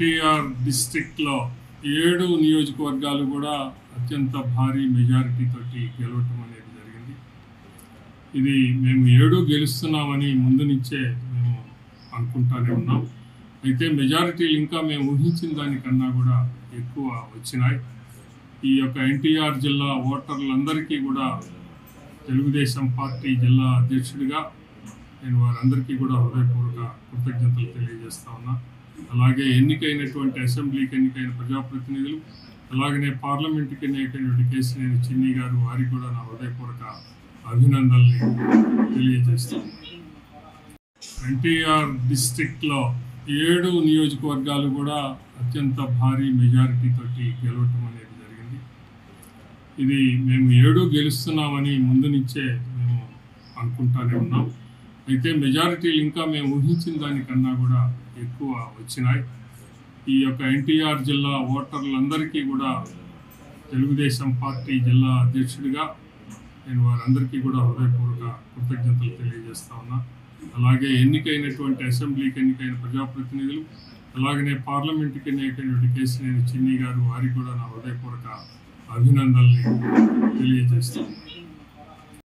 ఎన్టీఆర్ డిస్ట్రిక్ట్లో 7 నియోజకవర్గాలు కూడా అత్యంత భారీ మెజారిటీ తోటి గెలవటం అనేది జరిగింది. ఇది మేము 7 గెలుస్తున్నామని ముందు నుంచే మేము అనుకుంటానే ఉన్నాం. అయితే మెజారిటీలు ఇంకా మేము ఊహించిన దానికన్నా కూడా ఎక్కువ వచ్చినాయి. ఈ యొక్క ఎన్టీఆర్ జిల్లా ఓటర్లందరికీ కూడా తెలుగుదేశం పార్టీ జిల్లా అధ్యక్షుడిగా నేను వారందరికీ కూడా హృదయపూర్వక కృతజ్ఞతలు తెలియజేస్తా ఉన్నా. అలాగే ఎన్నికైనటువంటి అసెంబ్లీకి ఎన్నికైన ప్రజాప్రతినిధులు, అలాగనే పార్లమెంటుకి ఎన్నికైనటువంటి కేశినేని చిన్ని గారు, వారికి కూడా నా హృదయపూర్వక అభినందనల్ని తెలియజేస్తాను. ఎన్టీఆర్ డిస్ట్రిక్ట్లో 7 నియోజకవర్గాలు కూడా అత్యంత భారీ మెజారిటీ తోటి గెలవటం అనేది జరిగింది. ఇది మేము 7 గెలుస్తున్నామని ముందు నుంచే మేము అనుకుంటానే ఉన్నాం. అయితే మెజారిటీలు ఇంకా మేము ఊహించిన దానికన్నా కూడా ఎక్కువ వచ్చినాయి. ఈ యొక్క ఎన్టీఆర్ జిల్లా ఓటర్లందరికీ కూడా తెలుగుదేశం పార్టీ జిల్లా అధ్యక్షుడిగా నేను వారందరికీ కూడా హృదయపూర్వక కృతజ్ఞతలు తెలియజేస్తా ఉన్నా. అలాగే ఎన్నికైనటువంటి అసెంబ్లీకి ఎన్నికైన ప్రజాప్రతినిధులు, అలాగనే పార్లమెంటుకి ఎన్నికైనటువంటి కేశినేని చిన్ని గారు, వారికి కూడా నా హృదయపూర్వక అభినందనల్ని తెలియజేస్తాను.